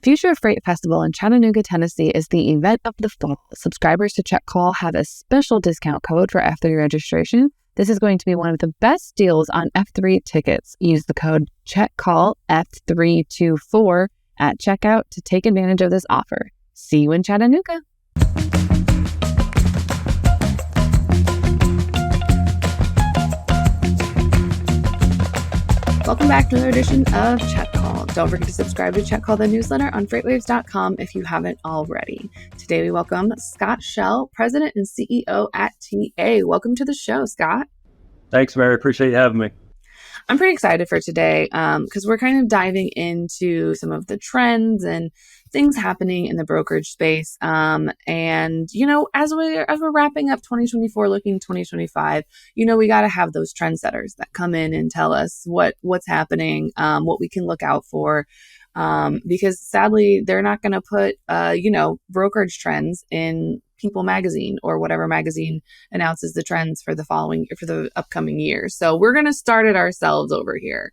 Future Freight Festival in Chattanooga, Tennessee is the event of the fall. Subscribers to Check Call have a special discount code for F3 registration. This is going to be one of the best deals on F3 tickets. Use the code CheckCallF324 at checkout to take advantage of this offer. See you in Chattanooga. Welcome back to another edition of Check Call. Don't forget to subscribe to Check Call, the newsletter on FreightWaves.com if you haven't already. Today we welcome Scott Shell, President and CEO at TA. Welcome to the show, Scott. Thanks, Mary. Appreciate you having me. I'm pretty excited for today because we're kind of diving into some of the trends and things happening in the brokerage space. And, you know, as we're wrapping up 2024, looking 2025, you know, we got to have those trendsetters that come in and tell us what's happening, what we can look out for. Because sadly, they're not going to put, brokerage trends in People magazine or whatever magazine announces the trends for the upcoming year. So we're going to start it ourselves over here.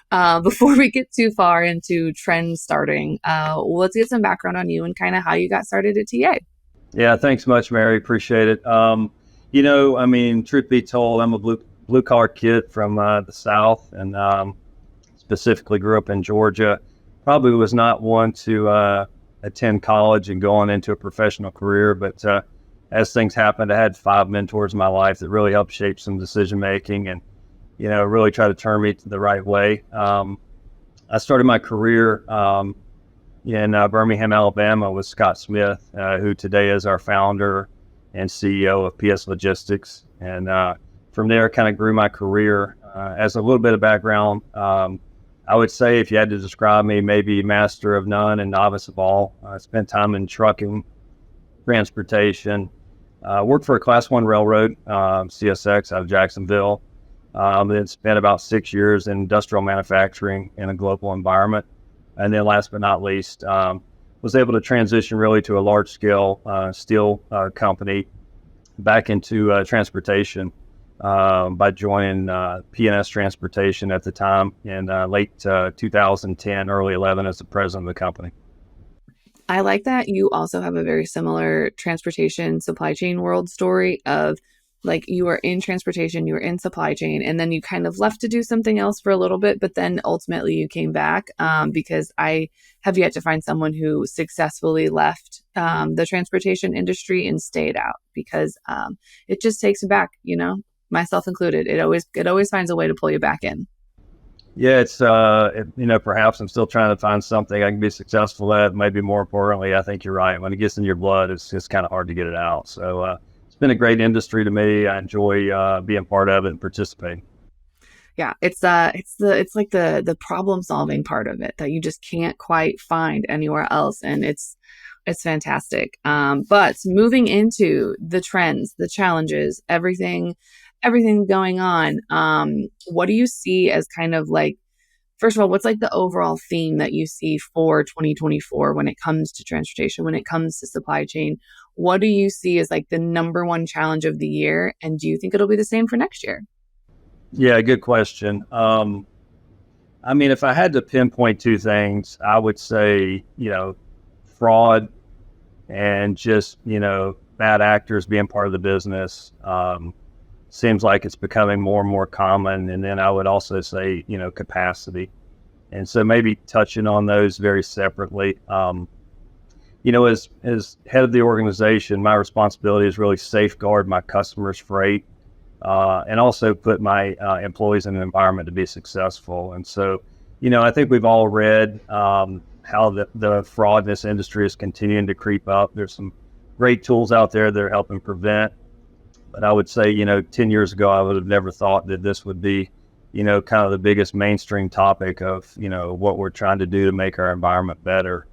Before we get too far into trend starting, let's get some background on you and kind of how you got started at TA. Yeah, thanks much, Mary. Appreciate it. Truth be told, I'm a blue collar kid from the South and specifically grew up in Georgia. Probably was not one to attend college and go on into a professional career, but as things happened, I had 5 mentors in my life that really helped shape some decision making and, you know, really try to turn me to the right way. I started my career in Birmingham, Alabama with Scott Smith, who today is our founder and CEO of PS Logistics. And from there, kind of grew my career. As a little bit of background, I would say if you had to describe me, maybe master of none and novice of all. I spent time in trucking, transportation, worked for a Class 1 railroad, CSX out of Jacksonville. Then spent about 6 years in industrial manufacturing in a global environment. And then last but not least, was able to transition really to a large-scale steel company back into transportation by joining P&S Transportation at the time in late 2010, early 11 as the president of the company. I like that you also have a very similar transportation supply chain world story of like you were in transportation, you were in supply chain, and then you kind of left to do something else for a little bit, but then ultimately you came back because I have yet to find someone who successfully left the transportation industry and stayed out because it just takes you back, you know, myself included. It always finds a way to pull you back in. Yeah, it's, perhaps I'm still trying to find something I can be successful at. Maybe more importantly, I think you're right. When it gets in your blood, it's kind of hard to get it out. So it's been a great industry to me. I enjoy being part of it and participating. Yeah, it's like the problem solving part of it that you just can't quite find anywhere else. And it's fantastic. But moving into the trends, the challenges, everything going on, what do you see as kind of like, first of all, what's like the overall theme that you see for 2024 when it comes to transportation, when it comes to supply chain? What do you see as like the number one challenge of the year? And do you think it'll be the same for next year? Yeah, good question. If I had to pinpoint two things, I would say, fraud and just, bad actors being part of the business. Seems like it's becoming more and more common. And then I would also say, capacity. And so maybe touching on those very separately. As head of the organization, my responsibility is really safeguard my customers' freight and also put my employees in an environment to be successful. And so, I think we've all read how the fraud in this industry is continuing to creep up. There's some great tools out there that are helping prevent. But I would say, 10 years ago, I would have never thought that this would be, kind of the biggest mainstream topic of, what we're trying to do to make our environment better.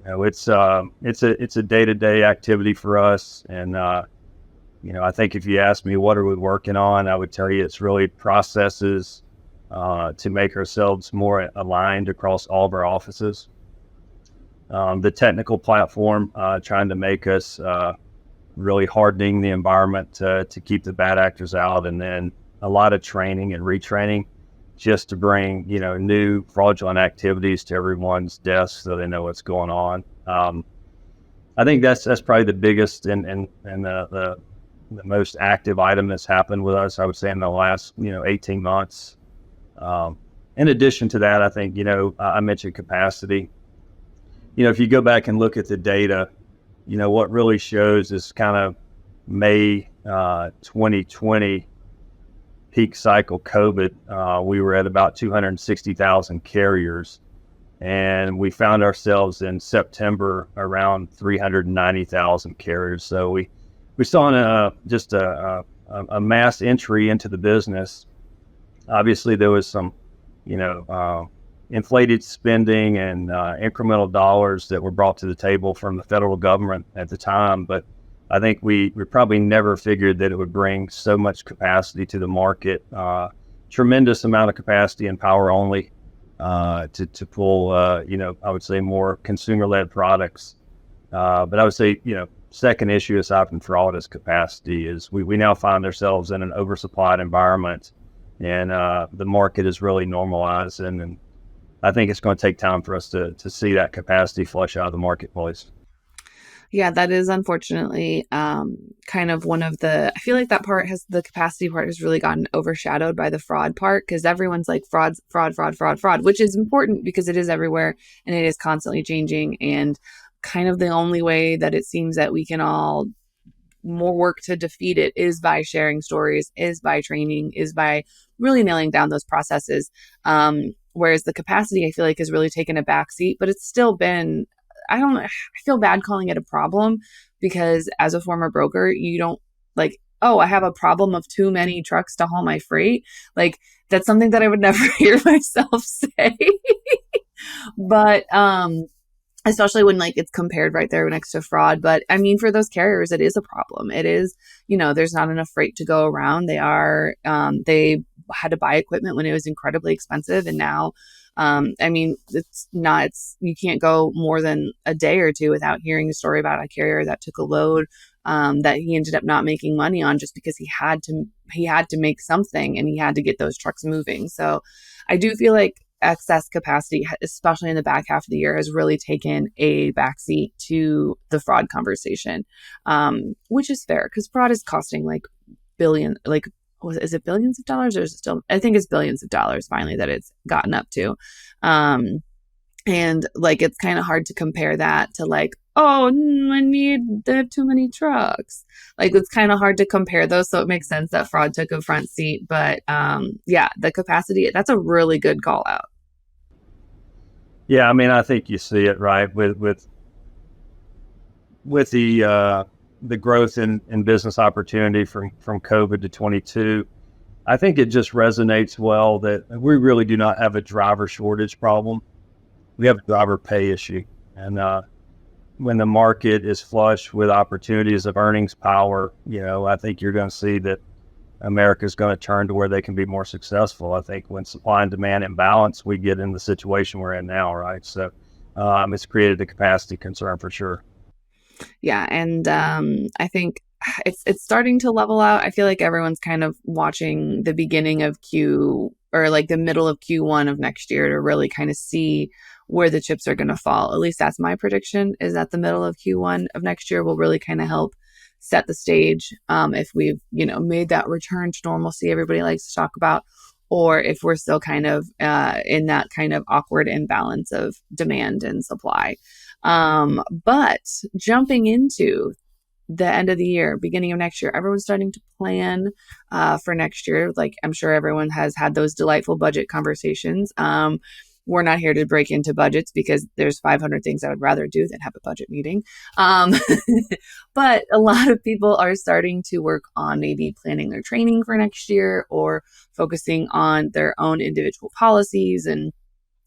It's a day-to-day activity for us. And, I think if you ask me, what are we working on? I would tell you it's really processes to make ourselves more aligned across all of our offices. The technical platform, trying to make us really hardening the environment to keep the bad actors out, and then a lot of training and retraining. just to bring, new fraudulent activities to everyone's desk so they know what's going on. I think that's probably the biggest and the most active item that's happened with us, I would say, in the last, 18 months. In addition to that, I think, I mentioned capacity. If you go back and look at the data, what really shows is kind of May 2020 peak cycle COVID. We were at about 260,000 carriers, and we found ourselves in September around 390,000 carriers. So we saw a mass entry into the business. Obviously, there was some, inflated spending and incremental dollars that were brought to the table from the federal government at the time. But I think we probably never figured that it would bring so much capacity to the market, tremendous amount of capacity and power only to pull, I would say more consumer-led products. But I would say, second issue aside from fraud is capacity. Is we now find ourselves in an oversupplied environment, and the market is really normalized, and I think it's going to take time for us to see that capacity flush out of the marketplace. Yeah, that is unfortunately kind of one of I feel like the capacity part has really gotten overshadowed by the fraud part, because everyone's like fraud, fraud, fraud, fraud, fraud, which is important because it is everywhere and it is constantly changing. And kind of the only way that it seems that we can all more work to defeat it is by sharing stories, is by training, is by really nailing down those processes. Whereas the capacity, I feel like, has really taken a backseat, but it's still been, I feel bad calling it a problem, because as a former broker, you don't like, oh, I have a problem of too many trucks to haul my freight. Like, that's something that I would never hear myself say. But, especially when like it's compared right there next to fraud. But I mean, for those carriers, it is a problem. It is, there's not enough freight to go around. They had to buy equipment when it was incredibly expensive. And now, I mean, you can't go more than a day or two without hearing a story about a carrier that took a load that he ended up not making money on just because he had to make something, and he had to get those trucks moving. So I do feel like excess capacity, especially in the back half of the year, has really taken a backseat to the fraud conversation, which is fair, because fraud is costing like is it billions of dollars, or is it still, I think it's billions of dollars finally that it's gotten up to. And like, it's kind of hard to compare that to like, oh, they have too many trucks. Like, it's kind of hard to compare those. So it makes sense that fraud took a front seat. But yeah, the capacity, that's a really good call out. Yeah, I mean, I think you see it right with the growth in business opportunity from COVID to 22. I think it just resonates well that we really do not have a driver shortage problem. We have a driver pay issue. And when the market is flush with opportunities of earnings power, I think you're going to see that America is going to turn to where they can be more successful. I think when supply and demand imbalance, we get in the situation we're in now, right? So it's created a capacity concern for sure. Yeah, and I think it's starting to level out. I feel like everyone's kind of watching the beginning of or like the middle of Q1 of next year to really kind of see where the chips are going to fall. At least that's my prediction, is that the middle of Q1 of next year will really kind of help set the stage, if we've, made that return to normalcy everybody likes to talk about, or if we're still kind of in that kind of awkward imbalance of demand and supply. But jumping into the end of the year, beginning of next year, everyone's starting to plan for next year. Like, I'm sure everyone has had those delightful budget conversations. We're not here to break into budgets, because there's 500 things I would rather do than have a budget meeting. But a lot of people are starting to work on maybe planning their training for next year, or focusing on their own individual policies and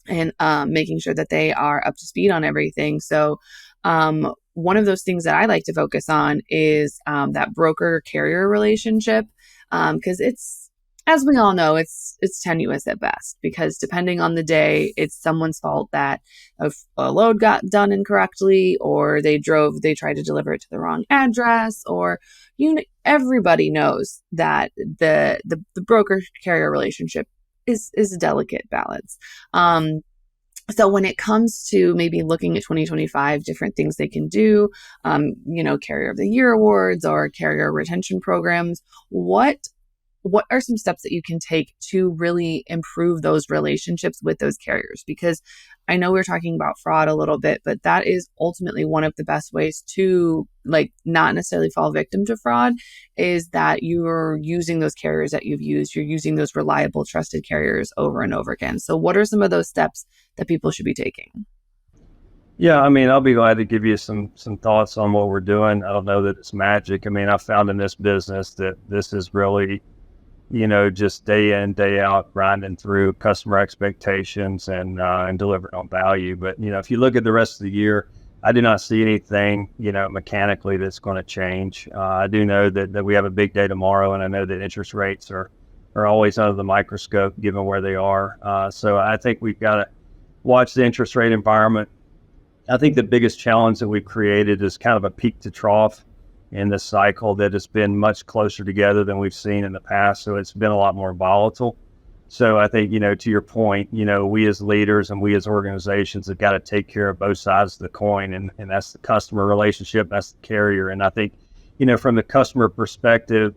making sure that they are up to speed on everything. So one of those things that I like to focus on is that broker-carrier relationship, because it's, as we all know, it's tenuous at best, because depending on the day, it's someone's fault that a load got done incorrectly, or they tried to deliver it to the wrong address, or everybody knows that the broker-carrier relationship is a delicate balance. So when it comes to maybe looking at 2025, different things they can do, Carrier of the Year awards or carrier retention programs, what are some steps that you can take to really improve those relationships with those carriers? Because I know we're talking about fraud a little bit, but that is ultimately one of the best ways to not necessarily fall victim to fraud, is that you're using those carriers that you've used. You're using those reliable, trusted carriers over and over again. So what are some of those steps that people should be taking? Yeah, I mean, I'll be glad to give you some thoughts on what we're doing. I don't know that it's magic. I mean, I found in this business that this is really, just day in, day out, grinding through customer expectations and delivering on value. But, if you look at the rest of the year, I do not see anything, mechanically that's going to change. I do know that we have a big day tomorrow, and I know that interest rates are always under the microscope given where they are. So I think we've got to watch the interest rate environment. I think the biggest challenge that we've created is kind of a peak to trough in this cycle that has been much closer together than we've seen in the past. So it's been a lot more volatile. So I think, to your point, we as leaders and we as organizations have got to take care of both sides of the coin. And that's the customer relationship, that's the carrier. And I think, from the customer perspective,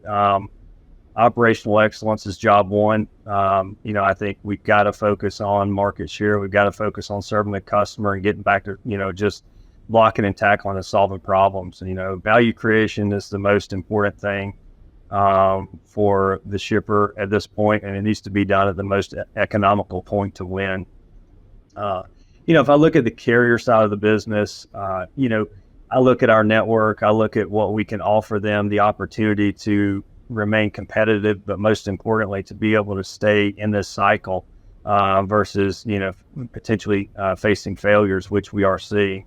operational excellence is job one. I think we've got to focus on market share. We've got to focus on serving the customer and getting back to, just blocking and tackling and solving problems. Value creation is the most important thing for the shipper at this point, and it needs to be done at the most economical point to win. If I look at the carrier side of the business, I look at our network, I look at what we can offer them, the opportunity to remain competitive, but most importantly, to be able to stay in this cycle versus, potentially facing failures, which we are seeing.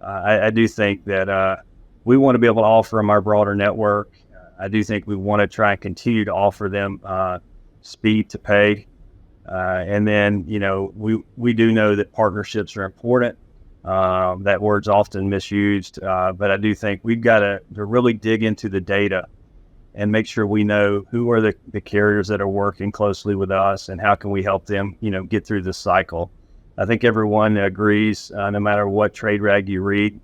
I do think that we want to be able to offer them our broader network. I do think we want to try and continue to offer them speed to pay. And then, we do know that partnerships are important. That word's often misused, but I do think we've got to really dig into the data and make sure we know who are the carriers that are working closely with us and how can we help them, get through this cycle. I think everyone agrees, no matter what trade rag you read,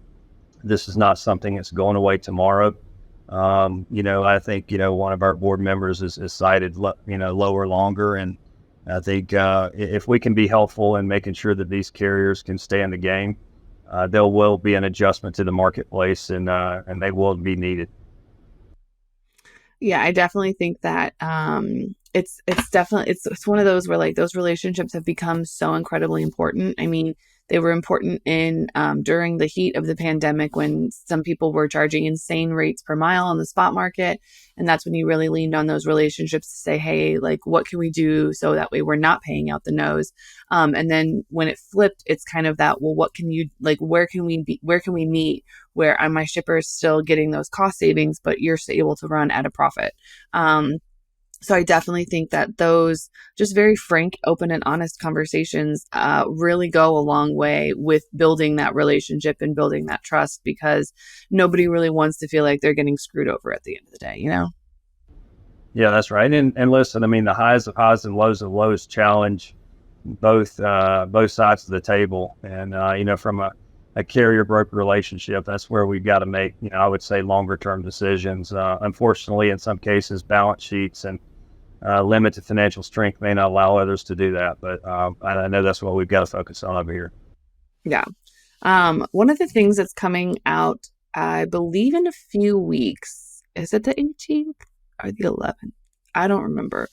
this is not something that's going away tomorrow. I think, one of our board members is cited, lower, longer. And I think if we can be helpful in making sure that these carriers can stay in the game, there will be an adjustment to the marketplace and they will be needed. Yeah, I definitely think that it's one of those where those relationships have become so incredibly important. I mean, they were important in during the heat of the pandemic when some people were charging insane rates per mile on the spot market, and that's when you really leaned on those relationships to say, hey, what can we do so that way we're not paying out the nose. And then when it flipped, it's kind of that, well, what can you where can we meet where my shipper is still getting those cost savings, but you're still able to run at a profit. So I definitely think that those just very frank, open, and honest conversations really go a long way with building that relationship and building that trust, because nobody really wants to feel like they're getting screwed over at the end of the day, Yeah, that's right. And listen, I mean, the highs of highs and lows of lows challenge both sides of the table. And, from a carrier broker relationship, that's where we've got to make, I would say longer term decisions. Unfortunately, in some cases, balance sheets and limited financial strength may not allow others to do that. But I know that's what we've got to focus on over here. Yeah. One of the things that's coming out, I believe in a few weeks, is it the 18th or the 11th? I don't remember.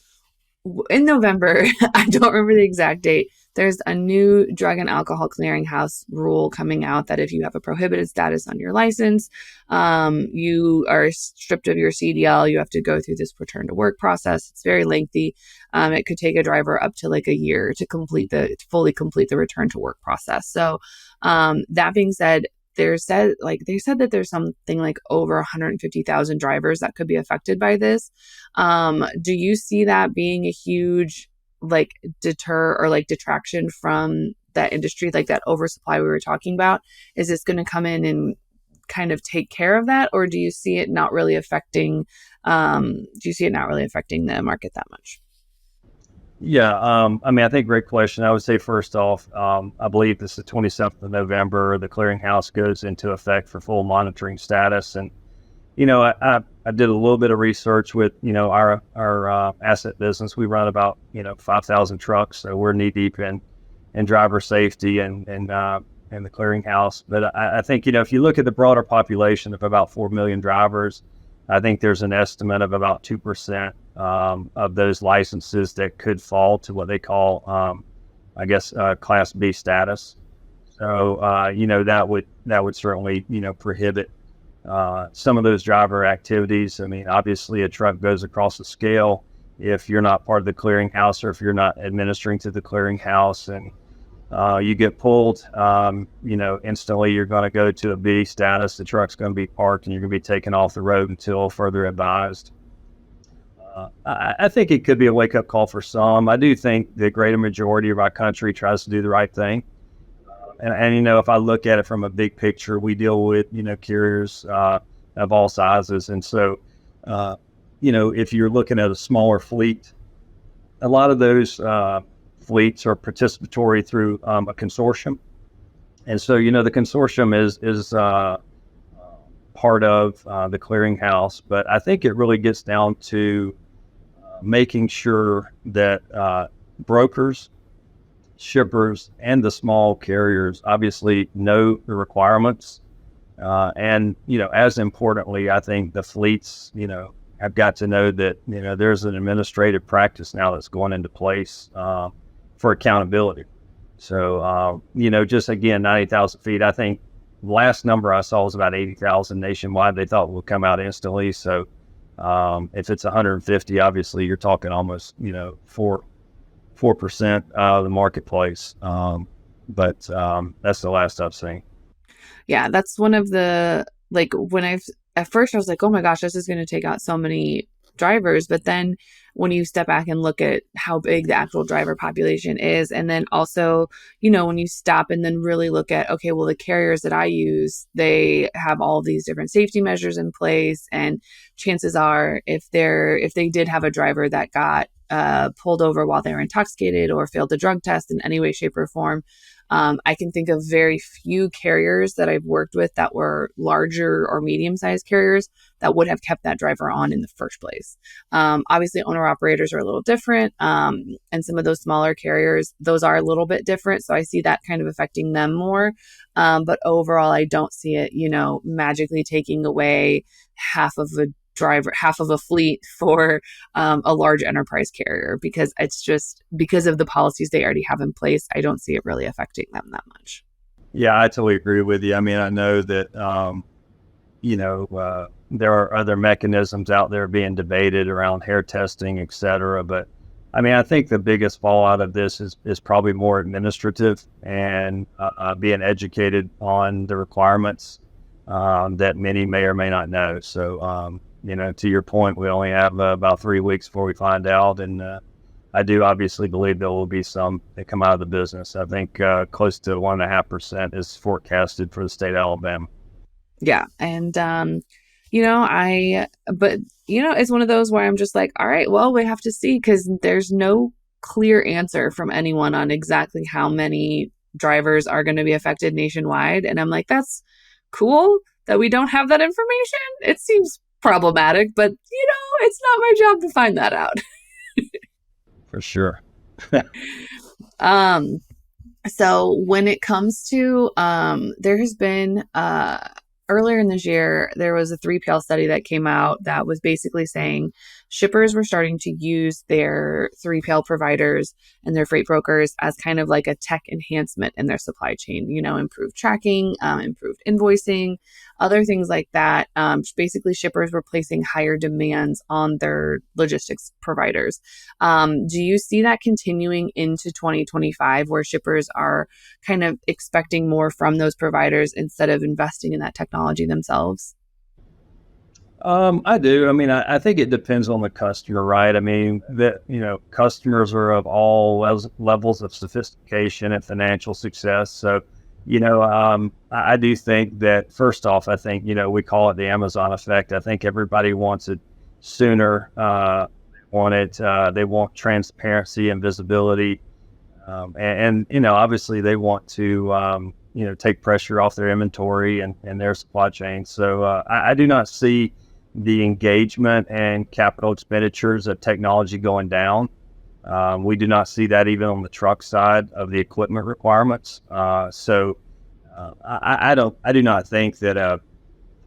In November, I don't remember the exact date. There's a new drug and alcohol clearinghouse rule coming out that if you have a prohibited status on your license, you are stripped of your CDL. You have to go through this return to work process. It's very lengthy. It could take a driver up to a year to fully complete the return to work process. So that being said, they said that there's something over 150,000 drivers that could be affected by this. Do you see that being a huge deter or detraction from that industry, that oversupply we were talking about? Is this going to come in and kind of take care of that, or do you see it not really affecting the market that much? Yeah, I mean, I think great question. I would say first off, I believe this is the 27th of November. The clearinghouse goes into effect for full monitoring status, and I did a little bit of research with our asset business. We run about 5,000 trucks, so we're knee deep in driver safety and the clearinghouse. But I think if you look at the broader population of about 4 million drivers, I think there's an estimate of about 2% of those licenses that could fall to what they call, Class B status. So that would certainly prohibit some of those driver activities. I mean, obviously, a truck goes across the scale if you're not part of the clearinghouse or if you're not administering to the clearinghouse, and you get pulled, instantly you're going to go to a B status. The truck's going to be parked and you're going to be taken off the road until further advised. I think it could be a wake-up call for some. I do think the greater majority of our country tries to do the right thing. And if I look at it from a big picture, we deal with, carriers of all sizes. And so, if you're looking at a smaller fleet, a lot of those fleets are participatory through a consortium. And so, the consortium is part of the clearinghouse. But I think it really gets down to making sure that brokers, shippers, and the small carriers obviously know the requirements. And as importantly, I think the fleets, have got to know that, there's an administrative practice now that's going into place for accountability. So, just again, 90,000 feet, I think last number I saw was about 80,000 nationwide. They thought would come out instantly. So if it's 150, obviously you're talking almost, 4% of the marketplace. But that's the last I've seen. Yeah, that's one of the, like, at first I was like, oh my gosh, this is going to take out so many drivers. But then when you step back and look at how big the actual driver population is, and then also, when you stop and then really look at, okay, well, the carriers that I use, they have all these different safety measures in place. And chances are, if they did have a driver that got pulled over while they were intoxicated or failed a drug test in any way, shape, or form, I can think of very few carriers that I've worked with that were larger or medium-sized carriers that would have kept that driver on in the first place. Obviously, owner-operators are a little different, and some of those smaller carriers, those are a little bit different, so I see that kind of affecting them more. But overall, I don't see it, magically taking away half of a fleet for a large enterprise carrier, because it's just because of the policies they already have in place. I don't see it really affecting them that much. Yeah, I totally agree with you. I mean, I know that, there are other mechanisms out there being debated around hair testing, et cetera. But I mean, I think the biggest fallout of this is probably more administrative and being educated on the requirements that many may or may not know. So, to your point, we only have about 3 weeks before we find out. And I do obviously believe there will be some that come out of the business. I think close to 1.5% is forecasted for the state of Alabama. Yeah. And, it's one of those where I'm just like, all right, well, we have to see, because there's no clear answer from anyone on exactly how many drivers are going to be affected nationwide. And I'm like, that's cool that we don't have that information. It seems problematic, but it's not my job to find that out. For sure. So when it comes to, there has been, earlier in this year, there was a 3PL study that came out that was basically saying shippers were starting to use their 3PL providers and their freight brokers as kind of like a tech enhancement in their supply chain, improved tracking, improved invoicing, other things like that. Basically, shippers were placing higher demands on their logistics providers. Do you see that continuing into 2025, where shippers are kind of expecting more from those providers instead of investing in that technology themselves? I do. I mean, I think it depends on the customer, right? I mean, customers are of all levels of sophistication and financial success. So, I do think that first off, I think, we call it the Amazon effect. I think everybody wants it sooner, want it. They want transparency and visibility. Obviously they want to, take pressure off their inventory and their supply chain. So I do not see the engagement and capital expenditures of technology going down. We do not see that even on the truck side of the equipment requirements. I do not think that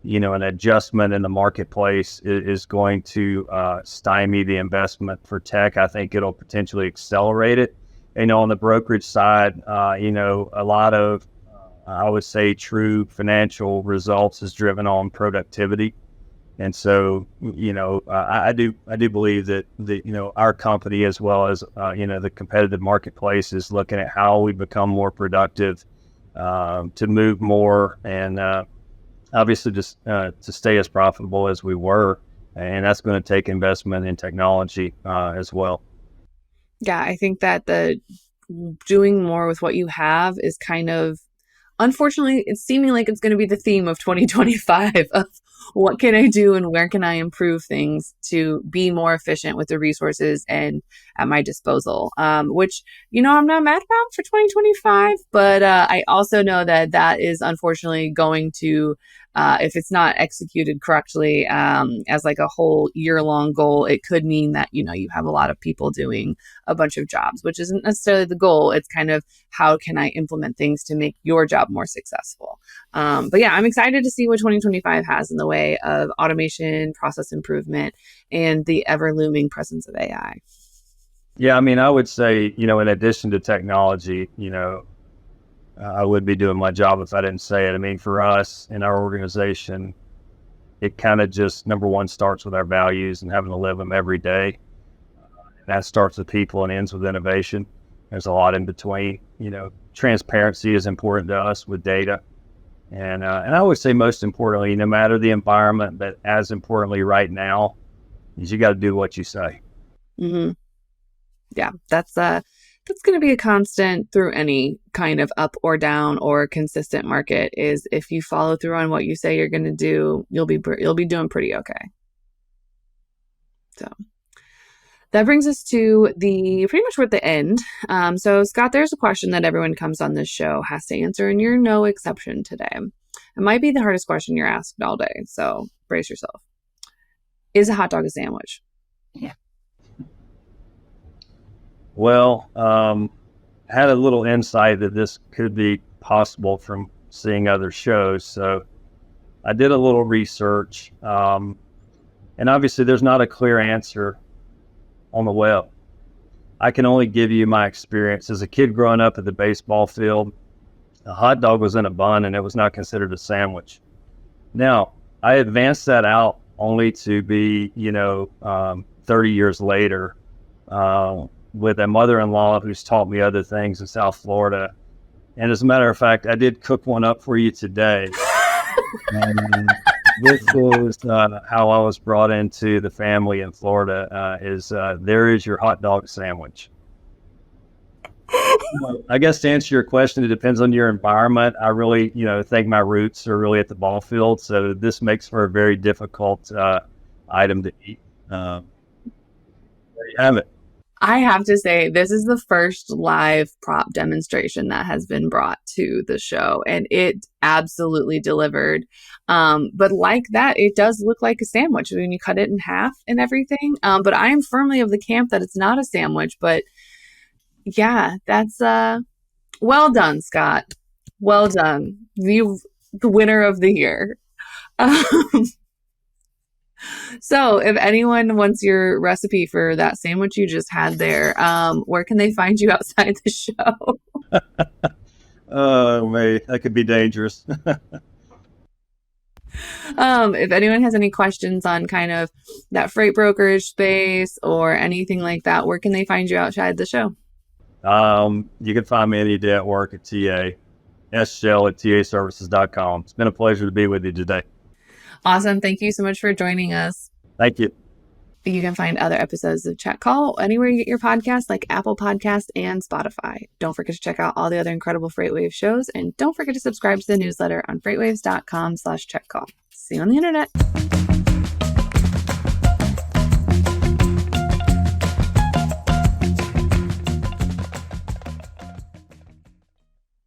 an adjustment in the marketplace is going to stymie the investment for tech. I think it'll potentially accelerate it. On the brokerage side, a lot of, I would say, true financial results is driven on productivity. And so, I do believe that our company, as well as, the competitive marketplace, is looking at how we become more productive, to move more, and obviously just to stay as profitable as we were. And that's going to take investment in technology as well. Yeah, I think that the doing more with what you have is kind of, unfortunately, it's seeming like it's going to be the theme of 2025 of what can I do and where can I improve things to be more efficient with the resources and at my disposal, which, I'm not mad about for 2025, but I also know that that is unfortunately going to, if it's not executed correctly, as like a whole year-long goal, it could mean that, you have a lot of people doing a bunch of jobs, which isn't necessarily the goal. It's kind of, how can I implement things to make your job more successful? But yeah, I'm excited to see what 2025 has in the way of automation, process improvement, and the ever looming presence of AI. Yeah, I would say, in addition to technology, I would be doing my job if I didn't say it. For us in our organization, it kind of just, number one, starts with our values and having to live them every day. And that starts with people and ends with innovation. There's a lot in between. Transparency is important to us with data. And I would say, most importantly, no matter the environment, but as importantly right now, is you got to do what you say. Mm-hmm. Yeah, that's going to be a constant through any kind of up or down or consistent market, is if you follow through on what you say you're going to do, you'll be doing pretty okay. So that brings us to pretty much we're at the end. So Scott, there's a question that everyone comes on this show has to answer, and you're no exception today. It might be the hardest question you're asked all day, so brace yourself. Is a hot dog a sandwich? Yeah. Well, had a little insight that this could be possible from seeing other shows. So I did a little research, and obviously there's not a clear answer on the web. I can only give you my experience. As a kid growing up at the baseball field, a hot dog was in a bun and it was not considered a sandwich. Now, I advanced that out only to be, 30 years later, with a mother-in-law who's taught me other things in South Florida. And as a matter of fact, I did cook one up for you today. And this was how I was brought into the family in Florida, there is your hot dog sandwich. I guess to answer your question, it depends on your environment. I really, think my roots are really at the ball field. So this makes for a very difficult item to eat. There you have it. I have to say, this is the first live prop demonstration that has been brought to the show, and it absolutely delivered. But like that, it does look like a sandwich when you cut it in half and everything. But I am firmly of the camp that it's not a sandwich. But yeah, that's well done, Scott. Well done. You, the winner of the year. So if anyone wants your recipe for that sandwich you just had there, where can they find you outside the show? Oh, man, that could be dangerous. If anyone has any questions on kind of that freight brokerage space or anything like that, where can they find you outside the show? You can find me any day at work at TA, sshell@taservices.com. It's been a pleasure to be with you today. Awesome. Thank you so much for joining us. Thank you. You can find other episodes of Check Call anywhere you get your podcasts, like Apple Podcasts and Spotify. Don't forget to check out all the other incredible FreightWaves shows, and don't forget to subscribe to the newsletter on freightwaves.com/checkcall. See you on the internet.